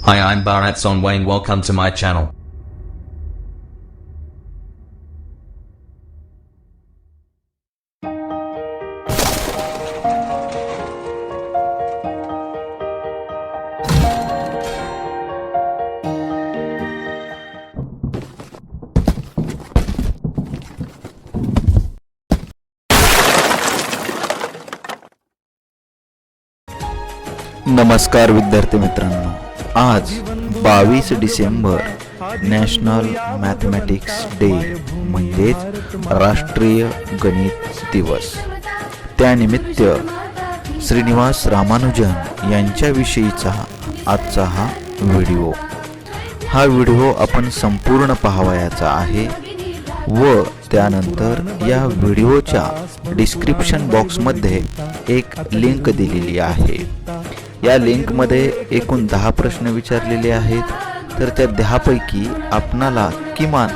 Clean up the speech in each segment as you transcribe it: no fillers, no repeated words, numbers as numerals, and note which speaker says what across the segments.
Speaker 1: Hi, I'm Bharat Sonwayne. Welcome to my channel.
Speaker 2: नमस्कार विद्यार्थी मित्रांनो, आज 22 डिसेंबर नॅशनल मॅथमॅटिक्स डे म्हणजेच राष्ट्रीय गणित दिवस. त्यानिमित्त श्रीनिवास रामानुजन यांच्याविषयीचा आजचा हा व्हिडिओ आपण संपूर्ण पाहावयाचा आहे व त्यानंतर या व्हिडिओच्या डिस्क्रिप्शन बॉक्समध्ये एक लिंक दिलेली आहे. या लिंकमध्ये एकूण 10 प्रश्न विचारलेले आहेत, तर त्या 10 पैकी आपणाला किमान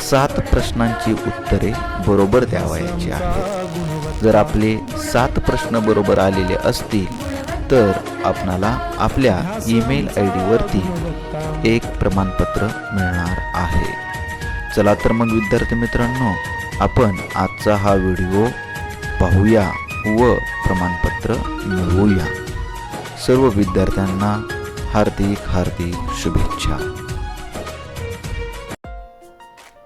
Speaker 2: 7 प्रश्नांची उत्तरे बरोबर द्यावयाची आहेत. जर आपले 7 प्रश्न बरोबर आलेले असतील तर आपणाला आपल्या ईमेल ID वरती एक प्रमाणपत्र मिळणार आहे. चला तर मग विद्यार्थी मित्रांनो, आपण आजचा हा व्हिडिओ पाहूया व प्रमाणपत्र मिळवूया. सर्व विद्यार्थ्यांना हार्दिक शुभेच्छा.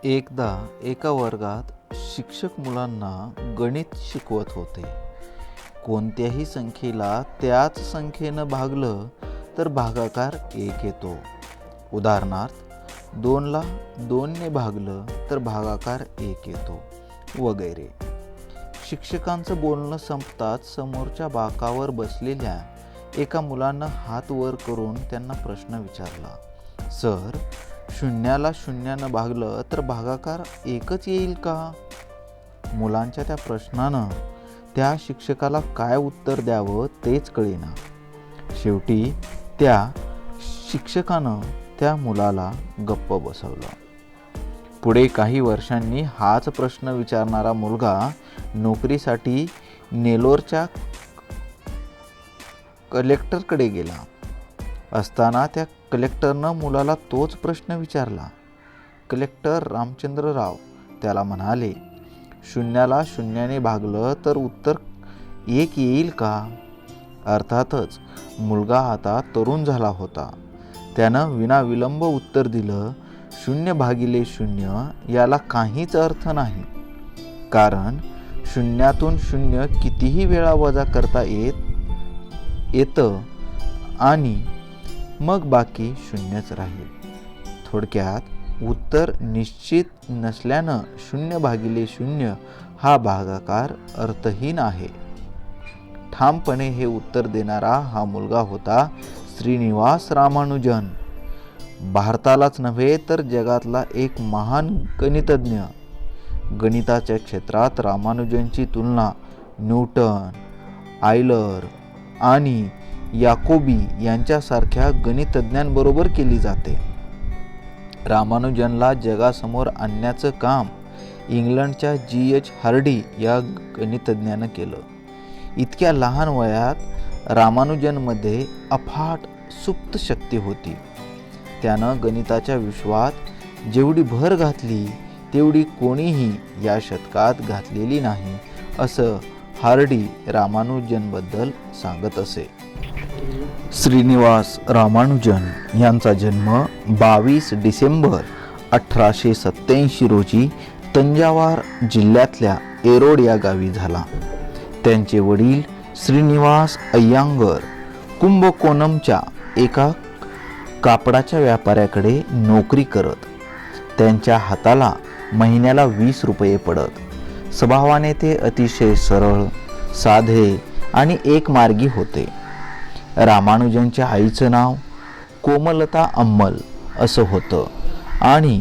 Speaker 2: एकदा एका वर्गात शिक्षक मुलांना गणित शिकवत होते. कोणत्याही संख्येला त्याच संख्येनं भागलं तर भागाकार 1 येतो. उदाहरणार्थ 2ला 2ने भागलं तर भागाकार 1 येतो वगैरे. शिक्षकांचं बोलणं संपताच समोरच्या बाकावर बसलेल्या एका मुलानं हात वर करून त्यांना प्रश्न विचारला, सर, 0ला 0नं भागलं तर भागाकार 1च येईल का? मुलांच्या त्या प्रश्नानं त्या शिक्षकाला काय उत्तर द्यावं तेच कळेना. शेवटी त्या शिक्षकानं त्या मुलाला गप्प बसवलं. पुढे काही वर्षांनी हाच प्रश्न विचारणारा मुलगा नोकरीसाठी नेलोरच्या कलेक्टरकडे गेला असताना त्या कलेक्टरनं मुलाला तोच प्रश्न विचारला. कलेक्टर रामचंद्रराव त्याला म्हणाले, 0ला 0ने भागलं तर उत्तर 1 येईल का? अर्थातच मुलगा आता तरुण झाला होता. त्यानं विनाविलंब उत्तर दिलं, 0/0 याला काहीच अर्थ नाही, कारण 0तून 0 कितीही वेळा वजा करता येतं आणि मग बाकी 0च राहील. थोडक्यात उत्तर निश्चित नसल्यानं 0/0 हा भागाकार अर्थहीन आहे. ठामपणे हे उत्तर देणारा हा मुलगा होता श्रीनिवास रामानुजन. भारतालाच नव्हे तर जगातला एक महान गणितज्ञ. गणिताच्या क्षेत्रात रामानुजनची तुलना न्यूटन, आयलर आणि याकोबी यांच्यासारख्या गणितज्ञांबरोबर केली जाते. रामानुजनला जगासमोर आणण्याचं काम इंग्लंडच्या G.H. हार्डी या गणितज्ञानं केलं. इतक्या लहान वयात रामानुजनमध्ये अफाट सुप्त शक्ती होती. त्यानं गणिताच्या विश्वात जेवढी भर घातली तेवढी कोणीही या शतकात घातलेली नाही, असं हार्डी रामानुजनबद्दल सांगत असे. श्रीनिवास रामानुजन यांचा जन्म 22 डिसेंबर 1887 रोजी तंजावर जिल्ह्यातल्या एरोड या गावी झाला. त्यांचे वडील श्रीनिवास अय्यंगार कुंभकोणमच्या एका कापडाच्या व्यापाऱ्याकडे नोकरी करत. त्यांच्या हाताला महिन्याला 20 रुपये पडत. स्वभावाने ते अतिशय सरळ, साधे आणि एकमार्गी होते. रामानुजनच्या आईचं नाव कोमलता अम्मल असं होतं आणि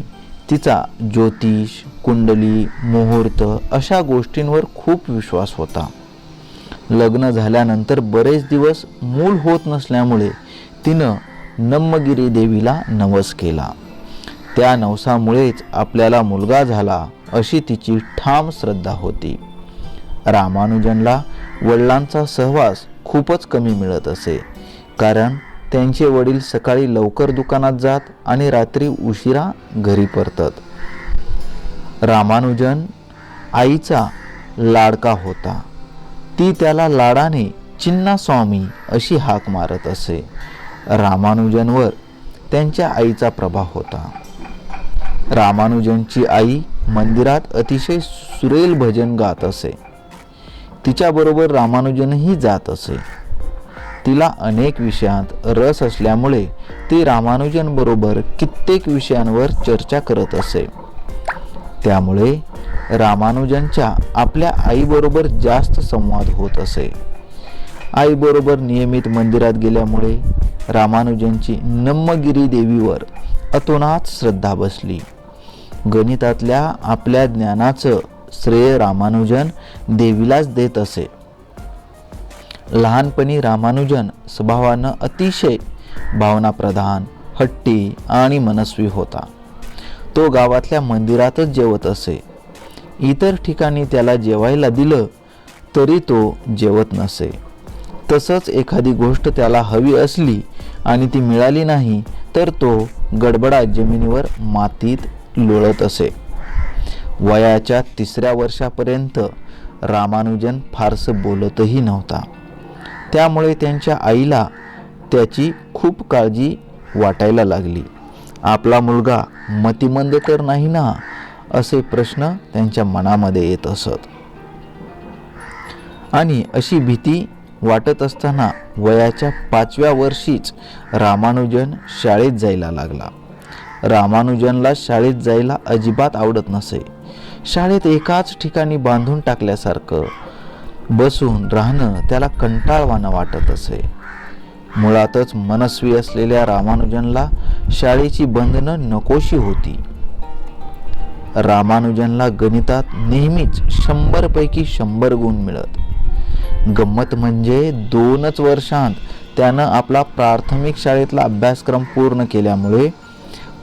Speaker 2: तिचा ज्योतिष, कुंडली, मुहूर्त अशा गोष्टींवर खूप विश्वास होता. लग्न झाल्यानंतर बरेच दिवस मूल होत नसल्यामुळे तिनं नम्मगिरी देवीला नवस केला. त्या नवसामुळेच आपल्याला मुलगा झाला अशी तिची ठाम श्रद्धा होती. रामानुजनला वडिलांचा सहवास खूपच कमी मिळत असे, कारण त्यांचे वडील सकाळी लवकर दुकानात जात आणि रात्री उशिरा घरी परतत. रामानुजन आईचा लाडका होता. ती त्याला लाडाने चिन्नास्वामी अशी हाक मारत असे. रामानुजनवर त्यांच्या आईचा प्रभाव होता. रामानुजनची आई मंदिरात अतिशय सुरेल भजन गात असे. तिच्याबरोबर रामानुजनही जात असे. तिला अनेक विषयांत रस असल्यामुळे ती रामानुजन बरोबर कित्येक विषयांवर चर्चा करत असे. त्यामुळे रामानुजनच्या आपल्या आईबरोबर जास्त संवाद होत असे. आईबरोबर नियमित मंदिरात गेल्यामुळे रामानुजनची नम्मगिरी देवीवर अतोनात श्रद्धा बसली. गणितातल्या आपल्या ज्ञानाचं श्रेय रामानुजन देवीलाच देत असे. लहानपणी रामानुजन स्वभावानं अतिशय भावनाप्रधान, हट्टी आणि मनस्वी होता. तो गावातल्या मंदिरातच जेवत असे. इतर ठिकाणी त्याला जेवायला दिलं तरी तो जेवत नसे. तसंच एखादी गोष्ट त्याला हवी असली आणि ती मिळाली नाही तर तो गडबडात जमिनीवर मातीत लोळत असे. वयाच्या 3ऱ्या वर्षापर्यंत रामानुजन फारसं बोलतही नव्हता. त्यामुळे त्यांच्या आईला त्याची खूप काळजी वाटायला लागली. आपला मुलगा मतिमंद तर नाही ना, असे प्रश्न त्यांच्या मनामध्ये येत असत. आणि अशी भीती वाटत असताना वयाच्या 5व्या वर्षीच रामानुजन शाळेत जायला लागला. रामानुजनला शाळेत जायला अजिबात आवडत नसे. शाळेत एकाच ठिकाणी बांधून टाकल्यासारखं बसून राहणं त्याला कंटाळवाणं वाटत असे. मुळातच मनस्वी असलेल्या रामानुजनला शाळेची बंधनं नकोशी होती. रामानुजनला गणितात नेहमीच 100 पैकी 100 गुण मिळत. गंमत म्हणजे 2च वर्षांत त्यानं आपला प्राथमिक शाळेतला अभ्यासक्रम पूर्ण केल्यामुळे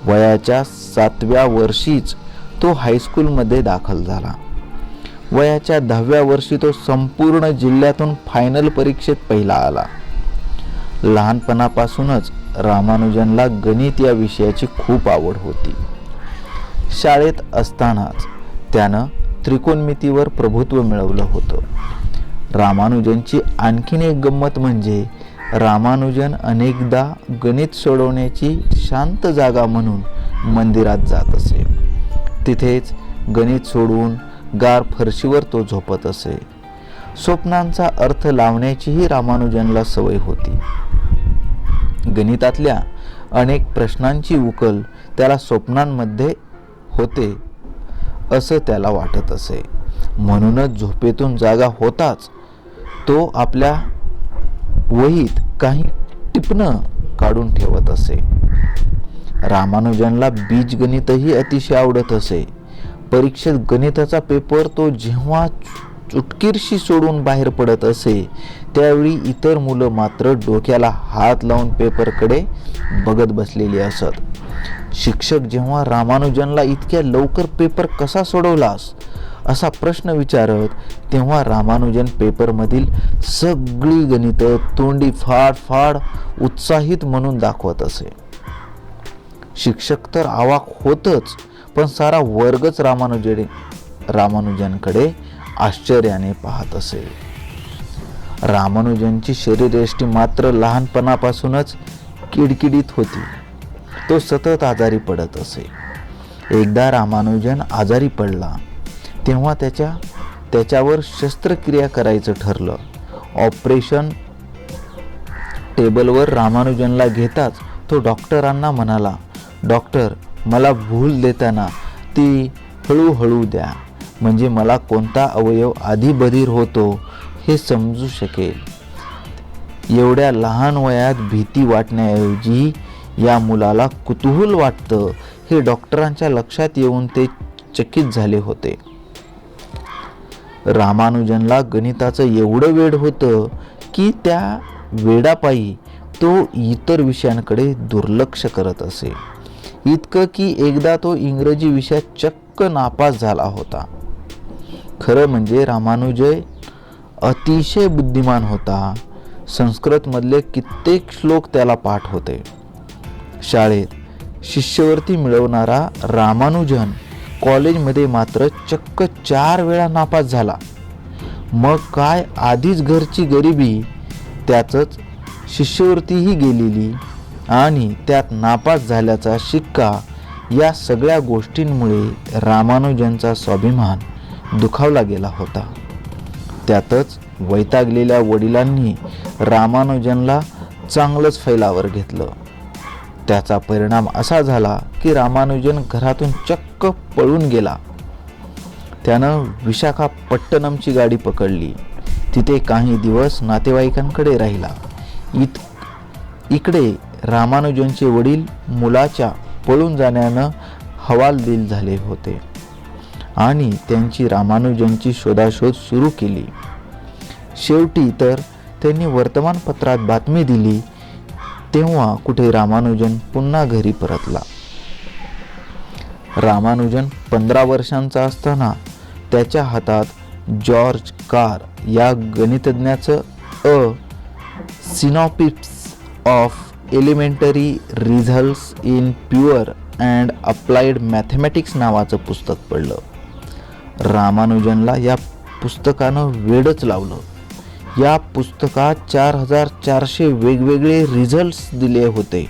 Speaker 2: वयाच्या 7व्या वर्षीच तो हायस्कूलमध्ये दाखल झाला. वयाच्या 10व्या वर्षी तो संपूर्ण जिल्ह्यातून फायनल परीक्षेत पहिला आला. लहानपणापासूनच रामानुजनला गणित या विषयाची खूप आवड होती. शाळेत असतानाच त्यानं त्रिकोणमितीवर प्रभुत्व मिळवलं होतं. रामानुजनची आणखीन एक गंमत म्हणजे रामानुजन अनेकदा गणित सोडवण्याची शांत जागा म्हणून मंदिरात जात असे. तिथेच गणित सोडवून गार फरशीवर तो झोपत असे. स्वप्नांचा अर्थ लावण्याचीही रामानुजनला सवय होती. गणितातल्या अनेक प्रश्नांची उकल त्याला स्वप्नांमध्ये होते असं त्याला वाटत असे. म्हणूनच झोपेतून जागा होताच तो आपल्या वहीत काही टिपणं काढून ठेवत असे. रामानुजनला बीजगणितही अतिशय आवडत असे. परीक्षेत गणिताचा पेपर तो जेव्हा चुटकीरशी सोडून बाहेर पडत असे त्यावेळी इतर मुलं मात्र डोक्याला हात लावून पेपरकडे बघत बसलेली असत. शिक्षक जेव्हा रामानुजनला इतक्या लवकर पेपर कसा सोडवलास असा प्रश्न विचारत तेव्हा रामानुजन पेपरमधील सगळी गणितं तोंडी फाड फाड उत्साहित म्हणून दाखवत असे. शिक्षक तर अवाक होतच, पण सारा वर्गच रामानुजनकडे आश्चर्याने पाहत असे. रामानुजनची शरीरयष्टी मात्र लहानपणापासूनच किडकिडीत होती. तो सतत आजारी पडत असे. एकदा रामानुजन आजारी पडला तेव्हा त्याच्यावर शस्त्रक्रिया करायचं ठरलं. ऑपरेशन टेबलवर रामानुजनला घेताच तो डॉक्टरांना म्हणाला, "डॉक्टर, मला भूल देताना ती हळूहळू द्या, म्हणजे मला कोणता अवयव आधी बधीर होतो हे समजू शकेल." एवढ्या लहान वयात भीती वाटण्याऐवजी या मुलाला कुतूहल वाटतं हे डॉक्टरांच्या लक्षात येऊन ते चकित झाले होते. रामानुजनला गणिताचं एवढं वेड होतं की त्या वेडापायी तो इतर विषयांकडे दुर्लक्ष करत असे. इतकं की एकदा तो इंग्रजी विषयात चक्क नापास झाला होता. खरं म्हणजे रामानुजन अतिशय बुद्धिमान होता. संस्कृतमधले कित्येक श्लोक त्याला पाठ होते. शाळेत शिष्यवृत्ती मिळवणारा रामानुजन कॉलेजमध्ये मात्र चक्क 4 वेळा नापास झाला. मग काय, आधीच घरची गरिबी, त्यातच शिष्यवृत्तीही गेलेली आणि त्यात नापास झाल्याचा शिक्का, या सगळ्या गोष्टींमुळे रामानुजनचा स्वाभिमान दुखावला गेला होता. त्यातच वैतागलेल्या वडिलांनी रामानुजनला चांगलंच फैलावर घेतलं. त्याचा परिणाम असा झाला की रामानुजन घरातून चक्क पळून गेला. त्यानं विशाखापट्टणमची गाडी पकडली. तिथे काही दिवस नातेवाईकांकडे राहिला. इकडे रामानुजनचे वडील मुलाच्या पळून जाण्यानं हवालदिल झाले होते आणि त्यांची रामानुजनची शोधाशोध सुरू केली. शेवटी तर त्यांनी वर्तमानपत्रात बातमी दिली. तेव्हा कुठे रामानुजन पुन्हा घरी परतला. रामानुजन 15 वर्षांचा असताना त्याच्या हातात जॉर्ज कार या गणितज्ञाचं a synopsis of elementary results in pure and applied mathematics नावाचं पुस्तक पडलं. रामानुजनला या पुस्तकानं वेडच लावलं. या पुस्तकात 4400 वेगवेगळे रिझल्ट्स दिले होते,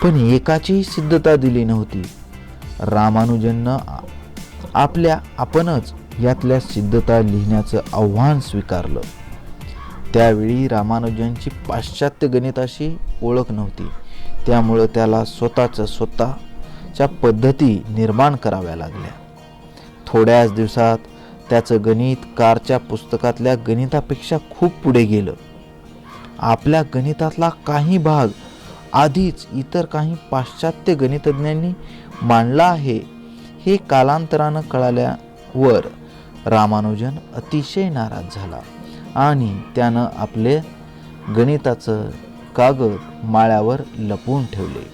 Speaker 2: पण एकाचीही सिद्धता दिली नव्हती. रामानुजननं आपणच यातल्या सिद्धता लिहिण्याचं आव्हान स्वीकारलं. त्यावेळी रामानुजनची पाश्चात्य गणिताशी ओळख नव्हती, त्यामुळं त्याला स्वतःच्या पद्धती निर्माण कराव्या लागल्या. थोड्याच दिवसात त्याचं गणित कारच्या पुस्तकातल्या गणितापेक्षा खूप पुढे गेलं. आपल्या गणितातला काही भाग आधीच इतर काही पाश्चात्य गणितज्ञांनी मांडला आहे हे कालांतरानं कळाल्यावर रामानुजन अतिशय नाराज झाला आणि त्यानं आपले गणिताचं कागद माळ्यावर लपवून ठेवले.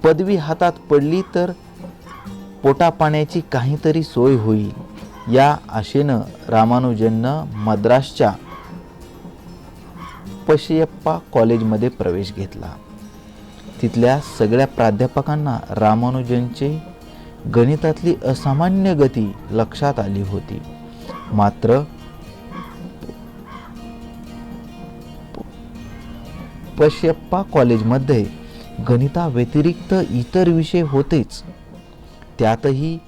Speaker 2: पदवी हातात पडली तर पोटापाण्याची काहीतरी सोय होईल या आशेनं रामानुजननं मद्रासच्या पशयप्पा कॉलेजमध्ये प्रवेश घेतला. तिथल्या सगळ्या प्राध्यापकांना रामानुजनचे गणितातली असामान्य गती लक्षात आली होती. मात्र पशयप्पा कॉलेजमध्ये गणिताव्यतिरिक्त इतर विषय होतेच. त्यातही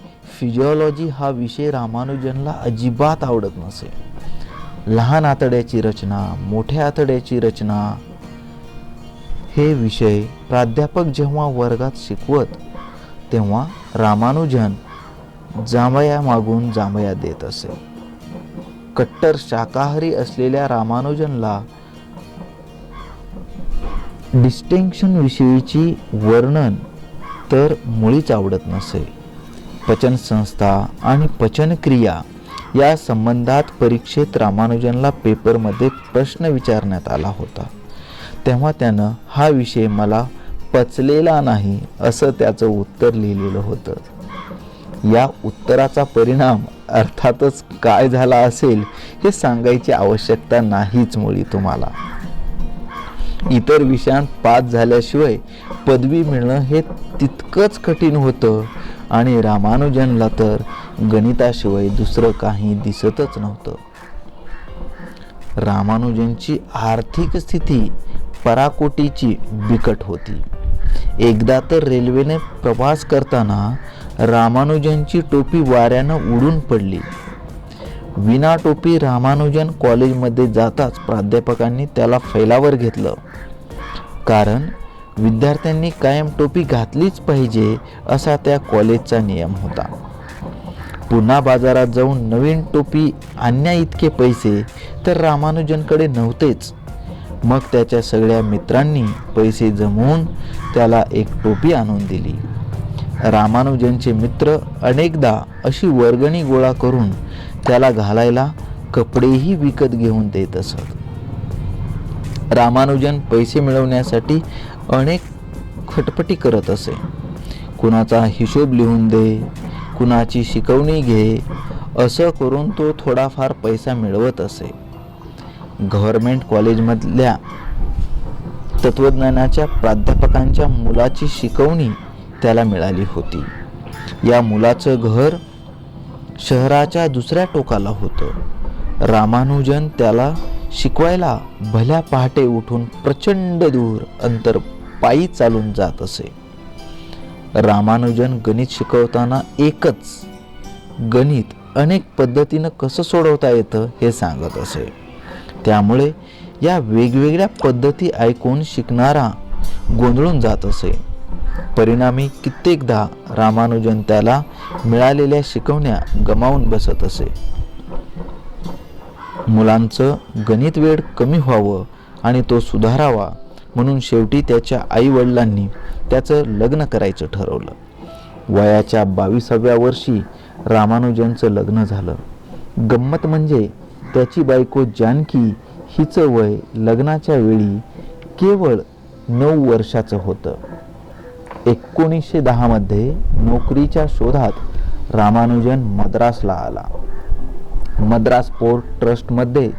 Speaker 2: फिजिओलॉजी हा विषय रामानुजनला अजिबात आवडत नसे. लहान आतड्याची रचना, मोठ्या आतड्याची रचना हे विषय प्राध्यापक जेव्हा वर्गात शिकवत तेव्हा रामानुजन जांभया मागून जांभया देत असे. कट्टर शाकाहारी असलेल्या रामानुजनला डिस्टिंक्शन विषयीची वर्णन तर मुळीच आवडत नसे. पचनसंस्था आणि पचनक्रिया या संबंधात परीक्षेत रामानुजनला पेपरमध्ये प्रश्न विचारण्यात आला होता. तेव्हा त्यानं हा विषय मला पचलेला नाही असं त्याचं उत्तर लिहिलेलं होतं. या उत्तराचा परिणाम अर्थातच काय झाला असेल हे सांगायची आवश्यकता नाहीच मुळी तुम्हाला. इतर विषयांत पास झाल्याशिवाय पदवी मिळणं हे तितकंच कठीण होतं आणि रामानुजनला तर गणिताशिवाय दुसरं काही दिसतच नव्हतं. रामानुजनची आर्थिक स्थिती पराकोटीची बिकट होती. एकदा तर रेल्वेने प्रवास करताना रामानुजनची टोपी वाऱ्यानं उडून पडली. विना टोपी रामानुजन कॉलेजमध्ये जाताच प्राध्यापकांनी त्याला फैलावर घेतलं, कारण विद्यार्थ्यांनी कायम टोपी घातलीच पाहिजे असा त्या कॉलेजचा नियम होता. पुन्हा बाजारात जाऊन नवीन टोपी आणण्या इतके पैसे तर रामानुजनकडे नव्हतेच. मग त्याच्या सगळ्या मित्रांनी पैसे जमवून त्याला एक टोपी आणून दिली. रामानुजनचे मित्र अनेकदा अशी वर्गणी गोळा करून त्याला घालायला कपडेही विकत घेऊन देत असत. रामानुजन पैसे मिळवण्यासाठी अनेक खटपटी करत असे. कुणाचा हिशोब लिहून दे, कुणाची शिकवणी घे, असं करून तो थोडाफार पैसा मिळवत असे. गव्हर्नमेंट कॉलेजमधल्या तत्त्वज्ञानाच्या प्राध्यापकांच्या मुलाची शिकवणी त्याला मिळाली होती. या मुलाचं घर शहराच्या दुसऱ्या टोकाला होतं. रामानुजन त्याला शिकवायला भल्या पहाटे उठून प्रचंड दूर अंतर पायी चालून जात असे. रामानुजन गणित शिकवताना एकच गणित अनेक पद्धतीनं कसं सोडवता येतं हे सांगत असे. त्यामुळे या वेगवेगळ्या पद्धती ऐकून शिकणारा गोंधळून जात असे. परिणामी कित्येकदा रामानुजन त्याला मिळालेल्या शिकवण्या गमावून बसत असे. मुलांचं गणित वेळ कमी व्हावं आणि तो सुधारावा म्हणून शेवटी त्याच्या आई वडिलांनी त्याचं लग्न करायचं ठरवलं. वयाच्या 22व्या वर्षी रामानुजनचं लग्न झालं. गंमत म्हणजे त्याची बायको जानकी हिचं वय लग्नाच्या वेळी केवळ 9 वर्षाचं होतं. 1910 मध्ये नोकरीच्या शोधात रामानुजन मद्रासला आला. मद्रास पोर्ट ट्रस्टमध्ये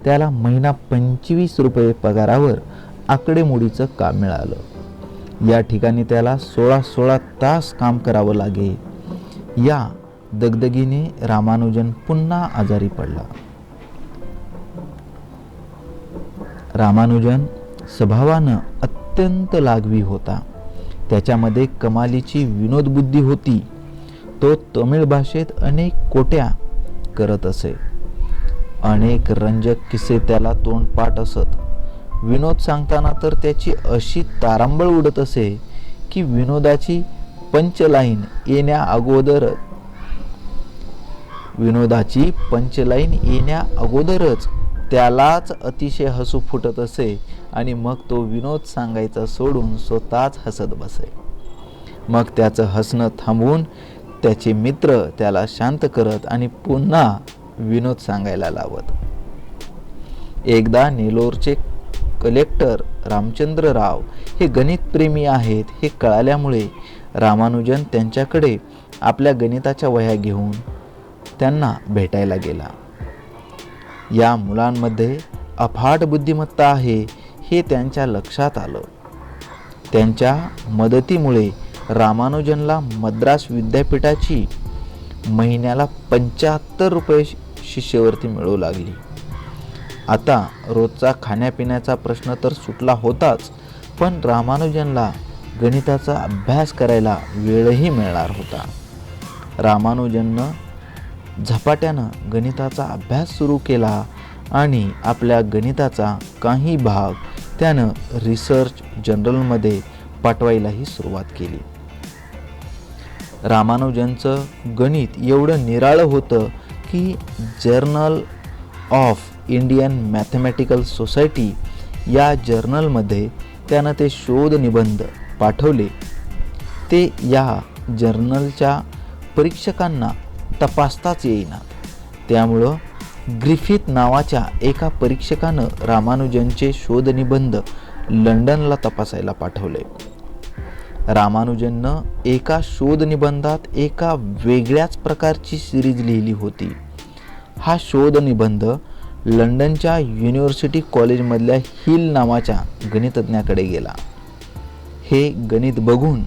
Speaker 2: त्याला महिना 25 रुपये पगारावर आकडेमोडीचं काम मिळालं. या ठिकाणी त्याला 16 तास काम करावं लागे. या दगदगीने रामानुजन पुन्हा आजारी पडला. रामानुजन स्वभावानं अत्यंत लागवी होता. त्याच्यामध्ये कमालीची विनोदबुद्धी होती. तो तमिळ भाषेत अनेक कोट्या करत असे. अनेक रंजक किस्से त्याला तोंडपाठ असत. विनोद सांगताना तर त्याची अशी तारांबळ उडत असे की विनोदाची पंचलाईन येण्या अगोदरच त्यालाच अतिशय हसू फुटत असे आणि मग तो विनोद सांगायचा सोडून स्वतःच हसत बसे. मग त्याचं हसणं थांबवून त्याचे मित्र त्याला शांत करत आणि पुन्हा विनोद सांगायला लावत. एकदा नेलोरचे कलेक्टर रामचंद्र राव हे गणितप्रेमी आहेत हे कळाल्यामुळे रामानुजन त्यांच्याकडे आपल्या गणिताच्या वह्या घेऊन त्यांना भेटायला गेला. या मुलांमध्ये अफाट बुद्धिमत्ता आहे हे त्यांच्या लक्षात आलं. त्यांच्या मदतीमुळे रामानुजनला मद्रास विद्यापीठाची महिन्याला 75 रुपये शिष्यवृत्ती मिळू लागली. आता रोजचा खाण्यापिण्याचा प्रश्न तर सुटला होताच, पण रामानुजनला गणिताचा अभ्यास करायला वेळही मिळणार होता. रामानुजननं झपाट्यानं गणिताचा अभ्यास सुरू केला आणि आपल्या गणिताचा काही भाग त्यानं रिसर्च जर्नलमध्ये पाठवायलाही सुरुवात केली. रामानुजनचं गणित एवढं निराळं होतं की journal of Indian mathematical society या जर्नलमध्ये त्यानं ते शोध निबंध पाठवले. ते या जर्नलच्या परीक्षकांना तपासताच येईना. त्यामुळं ग्रिफिथ नावाच्या एका परीक्षकानं रामानुजनचे शोधनिबंध लंडनला तपासायला पाठवले. रामानुजननं एका शोधनिबंधात एका वेगळ्याच प्रकारची सिरीज लिहिली होती. हा शोधनिबंध लंडनच्या युनिव्हर्सिटी कॉलेजमधल्या हिल नावाच्या गणितज्ञाकडे गेला. हे गणित बघून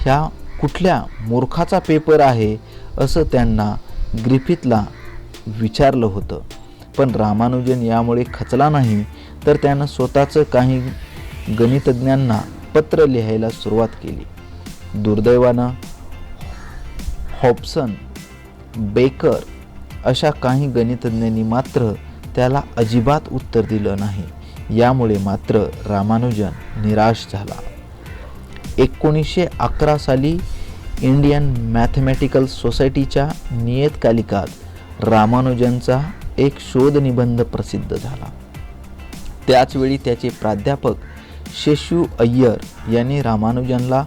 Speaker 2: ह्या कुठल्या मूर्खाचा पेपर आहे असं त्यांना ग्रिफिथला विचारलं होतं. पण रामानुजन यामुळे खचला नाही, तर त्यानं स्वतःचं काही गणितज्ञांना पत्र लिहायला सुरुवात केली. दुर्दैवानं हॉब्सन, बेकर अशा काही गणितज्ञांनी मात्र त्याला अजिबात उत्तर दिलं नाही. यामुळे मात्र रामानुजन निराश झाला. 1911 साली इंडियन मॅथमॅटिकल सोसायटीच्या नियतकालिकात रामानुजनचा एक शोधनिबंध प्रसिद्ध झाला. त्याचवेळी त्याचे प्राध्यापक शेषू अय्यर यांनी रामानुजनला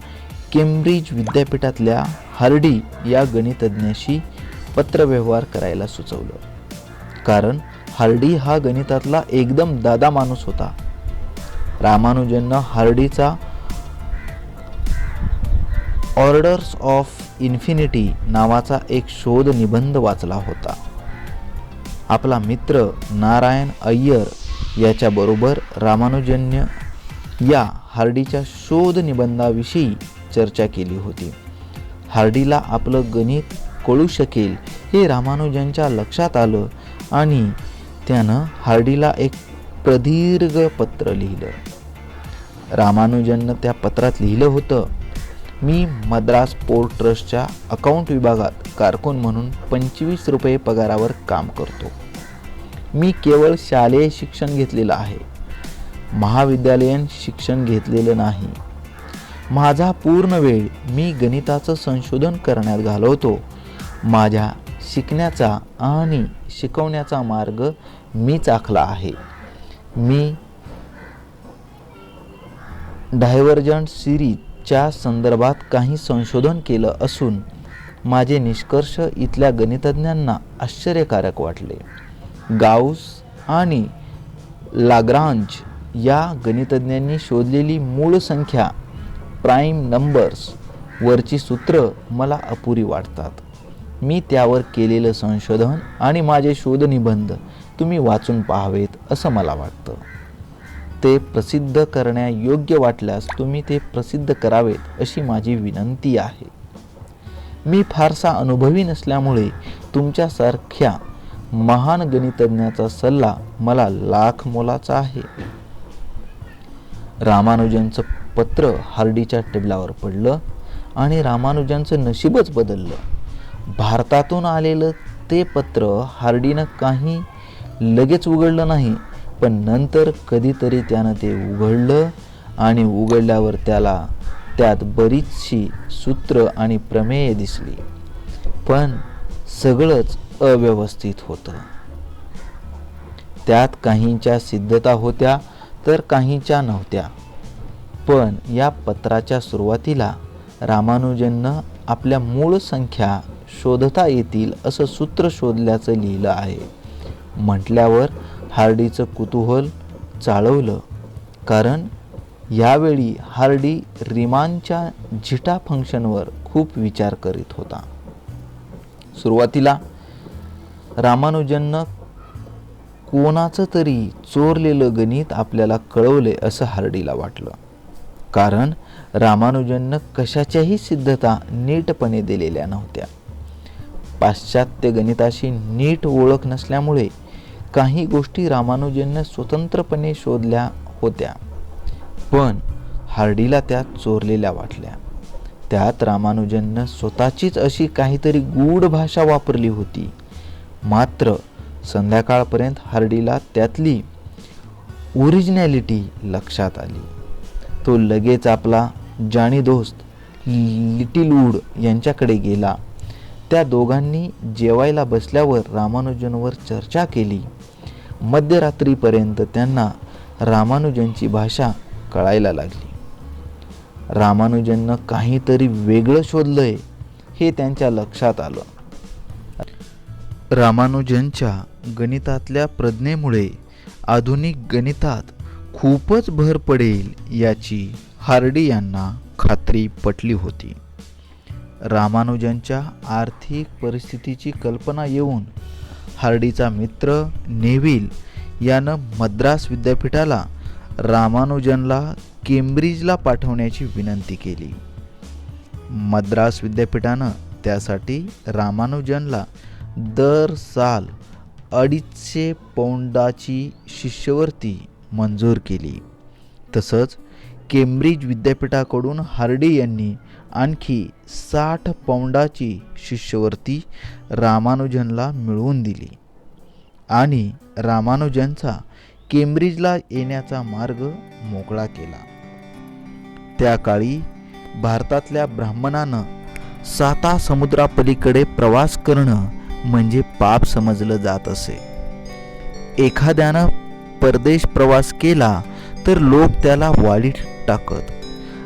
Speaker 2: केम्ब्रिज विद्यापीठातल्या हार्डी या गणितज्ञाशी पत्रव्यवहार करायला सुचवलं. कारण हार्डी हा गणितातला एकदम दादा माणूस होता. रामानुजननं हार्डीचा ऑर्डर्स ऑफ इन्फिनिटी नावाचा एक शोध निबंध वाचला होता. आपला मित्र नारायण अय्यर याच्याबरोबर रामानुजन्य या हार्डीच्या शोध निबंधाविषयी चर्चा केली होती. हार्डीला आपलं गणित कळू शकेल हे रामानुजनच्या लक्षात आलं आणि त्यानं हार्डीला एक प्रदीर्घ पत्र लिहिलं. रामानुजननं त्या पत्रात लिहिलं होतं, मी मद्रास पोर्ट ट्रस्टच्या अकाउंट विभागात कारकून म्हणून 25 रुपये पगारावर काम करतो. मी केवळ शालेय शिक्षण घेतलेलं आहे, महाविद्यालयीन शिक्षण घेतलेलं नाही. माझा पूर्ण वेळ मी गणिताचं संशोधन करण्यात घालवतो. माझ्या शिकण्याचा आणि शिकवण्याचा मार्ग मीच आखला आहे. मी डायव्हर्जंट सिरीजच्या संदर्भात काही संशोधन केलं असून माझे निष्कर्ष इथल्या गणितज्ञांना आश्चर्यकारक वाटले. गाऊस आणि लाग्रांज या गणितज्ञांनी शोधलेली मूळ संख्या, प्राईम नंबर्स वरची सूत्र मला अपुरी वाटतात. मी त्यावर केलेलं संशोधन आणि माझे शोधनिबंध तुम्ही वाचून पाहावेत असं मला वाटतं. ते प्रसिद्ध करण्यायोग्य वाटल्यास तुम्ही ते प्रसिद्ध करावेत अशी माझी विनंती आहे. मी फारसा अनुभवी नसल्यामुळे तुमच्यासारख्या महान गणितज्ञाचा सल्ला मला लाख मोलाचा आहे. रामानुजनचं पत्र हार्डीच्या टेबलावर पडलं आणि रामानुजनचं नशीबच बदललं. भारतातून आलेलं ते पत्र हार्डीनं काही लगेच उघडलं नाही, पण नंतर कधीतरी त्यानं ते उघडलं आणि उघडल्यावर त्याला त्यात बरीचशी सूत्र आणि प्रमेय दिसली, पण सगळंच अव्यवस्थित होतं. त्यात काहींच्या सिद्धता होत्या तर काहींच्या नव्हत्या. पण या पत्राच्या सुरुवातीला रामानुजननं आपल्या मूळ संख्या शोधता येतील असं सूत्र शोधल्याचं लिहिलं आहे. म्हटल्यावर हार्डीचं कुतूहल चाळवलं, कारण यावेळी हार्डी रिमानच्या झिटा फंक्शनवर खूप विचार करीत होता. सुरुवातीला रामानुजननं कोणाचं तरी चोरलेलं गणित आपल्याला कळवले असं हार्डीला वाटलं, कारण रामानुजननं कशाच्याही सिद्धता नीटपणे दिलेल्या नव्हत्या. पाश्चात्य गणिताशी नीट ओळख नसल्यामुळे काही गोष्टी रामानुजननं स्वतंत्रपणे शोधल्या होत्या, पण हार्डीला त्या चोरलेल्या वाटल्या. त्यात रामानुजननं स्वतःचीच अशी काहीतरी गूढ भाषा वापरली होती. मात्र संध्याकाळपर्यंत हार्डीला त्यातली ओरिजिनॅलिटी लक्षात आली. तो लगेच आपला जाणी दोस्त लिटिलवूड यांच्याकडे गेला. त्या दोघांनी जेवायला बसल्यावर रामानुजनवर चर्चा केली. मध्यरात्रीपर्यंत त्यांना रामानुजनची भाषा कळायला लागली. रामानुजननं काहीतरी वेगळं शोधलंय हे त्यांच्या लक्षात आलं. रामानुजनच्या गणितातल्या प्रज्ञेमुळे आधुनिक गणितात खूपच भर पडेल याची हार्डी यांना खात्री पटली होती. रामानुजनच्या आर्थिक परिस्थितीची कल्पना येऊन हार्डीचा मित्र नेव्हिल यानं मद्रास विद्यापीठाला रामानुजनला केम्ब्रिजला पाठवण्याची विनंती केली. मद्रास विद्यापीठानं त्यासाठी रामानुजनला दर साल 250 पौंडाची शिष्यवृत्ती मंजूर केली. तसंच केम्ब्रिज विद्यापीठाकडून हार्डी यांनी आणखी 60 पौंडाची शिष्यवृत्ती रामानुजनला मिळवून दिली आणि रामानुजनचा केम्ब्रिजला येण्याचा मार्ग मोकळा केला. त्या काळी भारतातल्या ब्राह्मणानं 7 समुद्रापलीकडे प्रवास करणं म्हणजे पाप समजलं जात असे. एखाद्यानं परदेश प्रवास केला तर लोक त्याला वाळीत टाकत.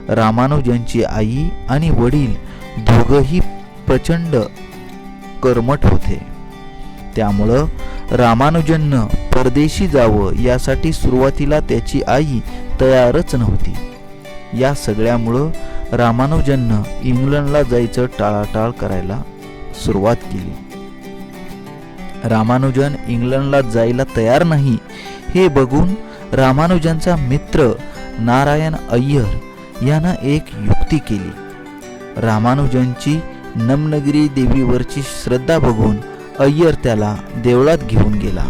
Speaker 2: रामानुजनची आई आणि वडील दोघंही प्रचंड कर्मठ होते. त्यामुळं रामानुजननं परदेशी जावं यासाठी सुरुवातीला त्याची आई तयारच नव्हती. या सगळ्यामुळं रामानुजननं इंग्लंडला जायचं टाळाटाळ करायला सुरुवात केली. रामानुजन इंग्लंडला जायला तयार नाही हे बघून रामानुजनचा मित्र नारायण अय्यर यानं एक युक्ती केली. रामानुजनची नमनगिरी देवीवरची श्रद्धा बघून अय्यर त्याला देवळात घेऊन गेला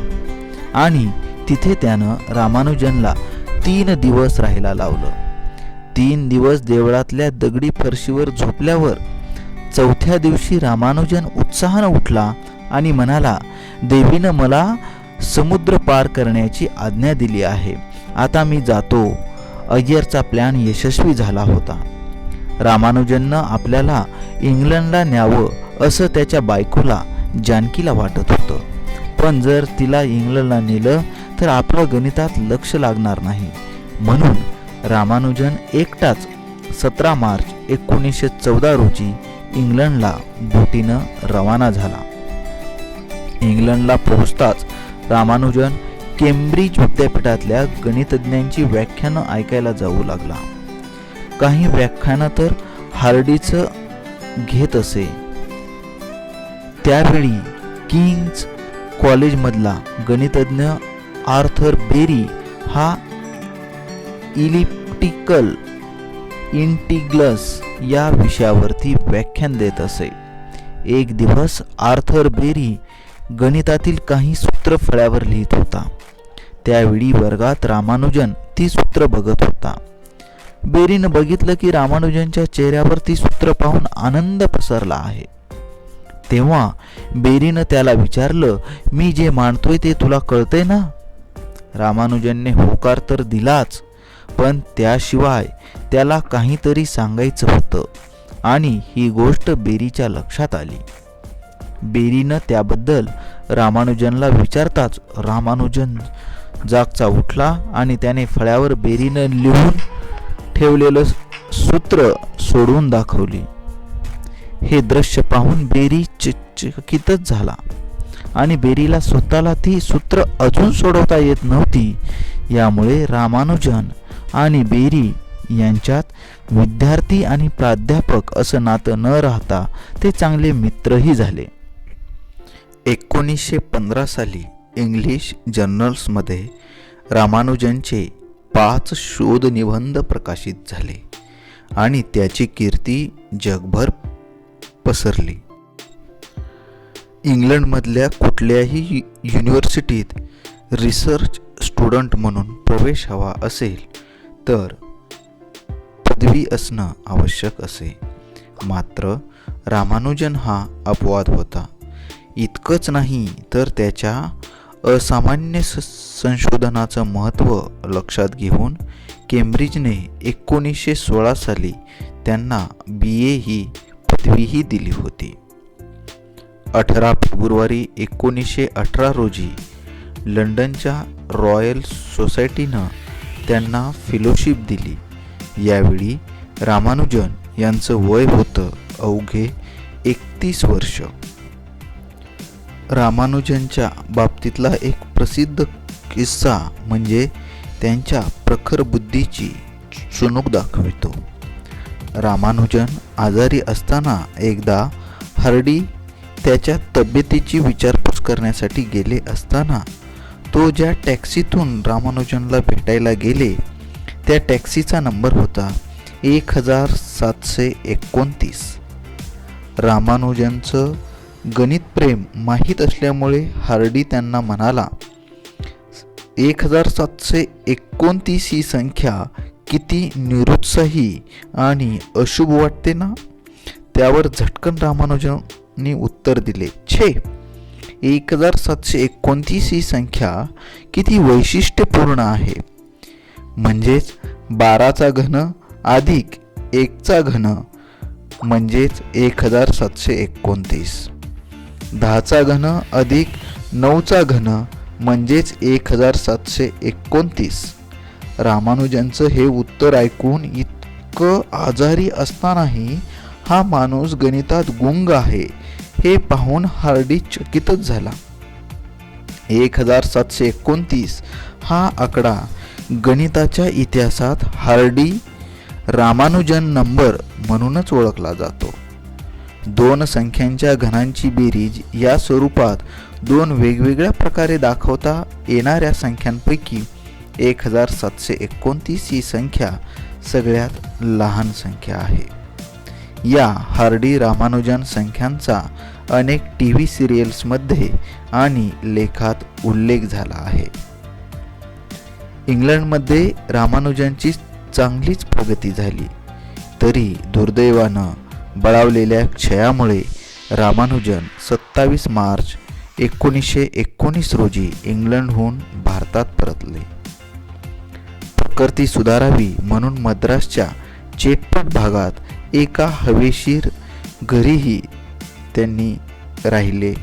Speaker 2: आणि तिथे त्यानं रामानुजनला 3 दिवस राहायला लावलं. 3 दिवस देवळातल्या दगडी फरशीवर झोपल्यावर 4थ्या दिवशी रामानुजन उत्साहानं उठला आणि म्हणाला, देवीनं मला समुद्र पार करण्याची आज्ञा दिली आहे, आता मी जातो. अय्यरचा प्लॅन यशस्वी झाला होता. रामानुजननं आपल्याला इंग्लंडला न्यावं असं त्याच्या बायकोला जानकीला वाटत होतं, पण जर तिला इंग्लंडला नेलं तर आपलं गणितात लक्ष लागणार नाही. म्हणून रामानुजन एकटाच 17 मार्च 1914 रोजी इंग्लंडला बोटीनं रवाना झाला. इंग्लंडला पोहोचताच रामानुजन केम्ब्रिज विद्यापीठातल्या गणितज्ञांची व्याख्यानं ऐकायला जाऊ लागला. काही व्याख्यानं तर हार्डीचं घेत असे. त्यावेळी किंग्ज कॉलेजमधला गणितज्ञ आर्थर बेरी हा इलिप्टिकल इंटिग्रल्स या विषयावरती व्याख्यान देत असे. एक दिवस आर्थर बेरी गणितातील काही सूत्र फळ्यावर लिहित होता. त्यावेळी वर्गात रामानुजन ती सूत्र बघत होता. बेरीनं बघितलं की रामानुजनच्या चेहऱ्यावर ती सूत्र पाहून आनंद पसरला आहे. तेव्हा बेरीनं त्याला विचारलं, मी जे मांडतोय ते तुला कळतंय ना? रामानुजनने होकार तर दिलाच, पण त्याशिवाय त्याला काहीतरी सांगायचं होतं आणि ही गोष्ट बेरीच्या लक्षात आली. बेरीनं त्याबद्दल रामानुजनला विचारताच रामानुजन जागचा उठला आणि त्याने फळ्यावर बेरीनं लिहून ठेवलेलं सूत्र सोडवून दाखवली. हे दृश्य पाहून बेरी चकितच झाला आणि बेरीला स्वतःला ती सूत्र अजून सोडवता येत नव्हती. यामुळे रामानुजन आणि बेरी यांच्यात विद्यार्थी आणि प्राध्यापक असं नातं न राहता ते चांगले मित्रही झाले. 1915 साली इंग्लिश जर्नल्समध्ये रामानुजनचे 5 शोधनिबंध प्रकाशित झाले आणि त्याची कीर्ती जगभर पसरली. इंग्लंडमधल्या कुठल्याही युनिव्हर्सिटीत रिसर्च स्टुडंट म्हणून प्रवेश हवा असेल तर पदवी असणं आवश्यक असे. मात्र रामानुजन हा अपवाद होता. इतकंच नाही तर त्याच्या असामान्य संशोधनाचं महत्त्व लक्षात घेऊन केम्ब्रिजने 1916 साली त्यांना BA ही पदवीही दिली होती. 18 फेब्रुवारी 1918 रोजी लंडनच्या रॉयल सोसायटीनं त्यांना फेलोशिप दिली. यावेळी रामानुजन यांचं वय होतं अवघे 31 वर्ष. रामानुजनच्या बाबतीतला एक प्रसिद्ध किस्सा म्हणजे त्यांच्या प्रखर बुद्धीची चुणूक दाखवितो. रामानुजन आजारी असताना एकदा हार्डी त्याच्या तब्येतीची विचारपूस करण्यासाठी गेले असताना तो ज्या टॅक्सीतून रामानुजनला भेटायला गेले त्या टॅक्सीचा नंबर होता 1729. रामानुजनचं गणित प्रेम माहीत असल्यामुळे हार्डी त्यांना म्हणाला, 1729 ही संख्या किती निरुत्साही आणि अशुभ वाटते ना? त्यावर झटकन रामानुजननी उत्तर दिले, छे, 1729 ही संख्या किती वैशिष्ट्यपूर्ण आहे. म्हणजेच 12चा घन अधिक 1चा घन म्हणजेच 1729. 10चा घन अधिक 9चा घन म्हणजेच 1729. रामानुजनचं हे उत्तर ऐकून इतकं आजारी असतानाही हा माणूस गणितात गुंग आहे हे पाहून हार्डी चकितच झाला. 1729 हा आकडा गणिताच्या इतिहासात हार्डी रामानुजन नंबर म्हणूनच ओळखला जातो. 2 संख्यांच्या घनांची बेरीज या स्वरूपात दोन वेगवेगळ्या प्रकारे दाखवता येणाऱ्या संख्यांपैकी 1729 ही संख्या सगळ्यात लहान संख्या आहे. या हार्डी रामानुजन संख्यांचा अनेक TV सिरियल्समध्ये आणि लेखात उल्लेख झाला आहे. इंग्लंडमध्ये रामानुजनची चांगलीच प्रगती झाली, तरी दुर्दैवानं बळावलेल्या क्षयामुळे रामानुजन 27 मार्च 1919 रोजी इंग्लंडहून भारतात परतले. प्रकृती सुधारावी म्हणून मद्रासच्या चेट्टट भागात एका हवेशीर घरीही त्यांनी राहिले.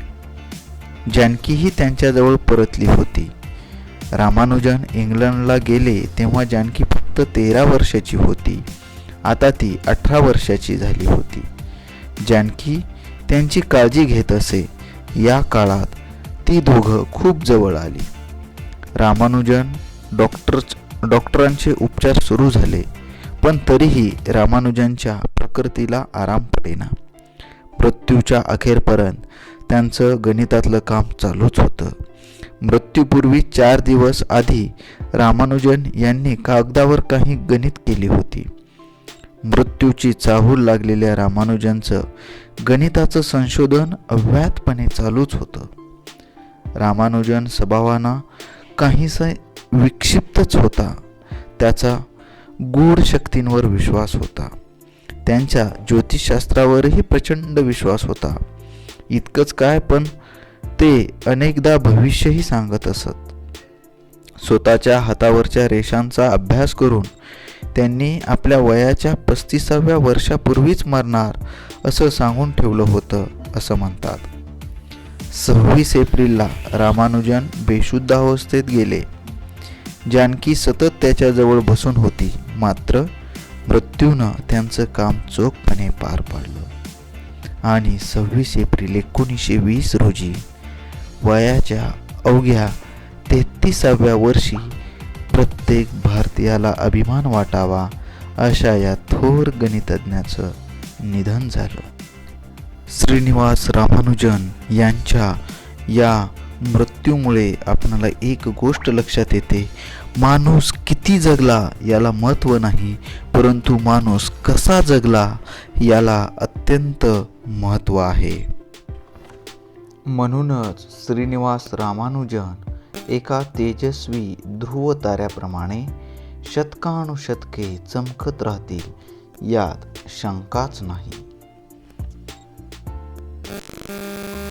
Speaker 2: जानकीही त्यांच्याजवळ परतली होती. रामानुजन इंग्लंडला गेले तेव्हा जानकी फक्त 13 वर्षाची होती. आता ती 18 वर्षाची झाली होती. जानकी त्यांची काळजी घेत असे. या काळात ती दोघं खूप जवळ आली. रामानुजन डॉक्टरांचे उपचार सुरू झाले, पण तरीही रामानुजनच्या प्रकृतीला आराम पडेना. मृत्यूच्या अखेरपर्यंत त्यांचं गणितातलं काम चालूच होतं. मृत्यूपूर्वी 4 दिवस आधी रामानुजन यांनी कागदावर काही गणित केली होती. मृत्यूची चाहूल लागलेल्या रामानुजनचं गणिताचं संशोधन अव्याहतपणे चालूच होतं. रामानुजन स्वभावानं काहीसा विक्षिप्तच होता. त्याचा गूढ शक्तींवर विश्वास होता. त्यांच्या ज्योतिषशास्त्रावरही प्रचंड विश्वास होता. इतकंच काय, पण ते अनेकदा भविष्यही सांगत असत. स्वतःच्या हातावरच्या रेषांचा अभ्यास करून त्यांनी आपल्या वयाच्या 35व्या वर्षापूर्वीच मरणार असं सांगून ठेवलं होतं असं म्हणतात. 26 एप्रिलला रामानुजन बेशुद्ध अवस्थेत गेले. जानकी सतत त्याच्याजवळ बसून होती, मात्र मृत्यूनं त्यांचं काम चोखपणे पार पाडलं आणि 26 एप्रिल 1920 रोजी वयाच्या अवघ्या 33व्या वर्षी प्रत्येक भारतीयाला अभिमान वाटावा अशा या थोर गणितज्ञाचं निधन झालं. श्रीनिवास रामानुजन यांच्या या मृत्यूमुळे आपणाला एक गोष्ट लक्षात येते. माणूस किती जगला याला महत्त्व नाही, परंतु माणूस कसा जगला याला अत्यंत महत्त्व आहे. म्हणूनच श्रीनिवास रामानुजन एका तेजस्वी ध्रुव ताऱ्याप्रमाणे शतकानुशतके चमकत राहतील यात शंकाच नाही.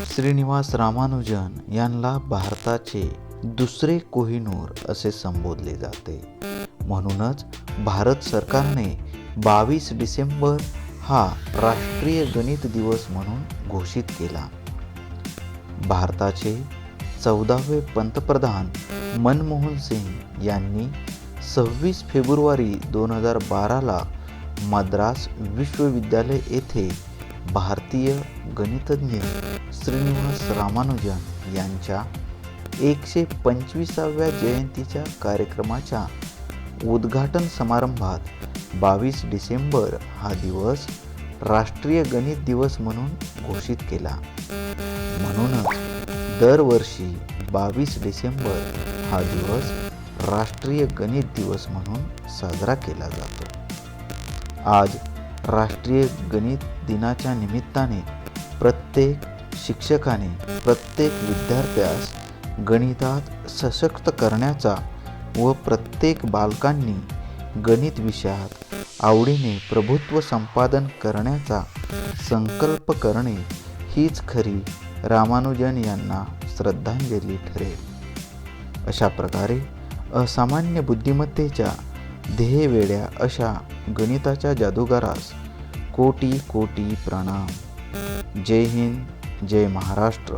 Speaker 2: श्रीनिवास रामानुजन यांना भारताचे दुसरे कोहिनूर असे संबोधले जाते. म्हणूनच भारत सरकारने 22 डिसेंबर हा राष्ट्रीय गणित दिवस म्हणून घोषित केला. भारताचे 14वे पंतप्रधान मनमोहन सिंग यांनी 26 फेब्रुवारी 2012ला मद्रास विश्वविद्यालय येथे भारतीय गणितज्ञ श्रीनिवास रामानुजन यांच्या 125व्या जयंतीच्या कार्यक्रमाच्या उद्घाटन समारंभात 22 डिसेंबर हा दिवस राष्ट्रीय गणित दिवस म्हणून घोषित केला. म्हणूनच दरवर्षी 22 डिसेंबर हा दिवस राष्ट्रीय गणित दिवस म्हणून साजरा केला जातो. आज राष्ट्रीय गणित दिनाच्या निमित्ताने प्रत्येक शिक्षकाने प्रत्येक विद्यार्थ्यास गणितात सशक्त करण्याचा व प्रत्येक बालकांनी गणित विषयात आवडीने प्रभुत्व संपादन करण्याचा संकल्प करणे हीच खरी रामानुजन यांना श्रद्धांजली ठरेल. अशा प्रकारे असामान्य बुद्धिमत्तेच्या ध्येयवेड्या अशा गणिताच्या जादूगारास कोटी कोटी प्रणाम. जय हिंद, जय महाराष्ट्र.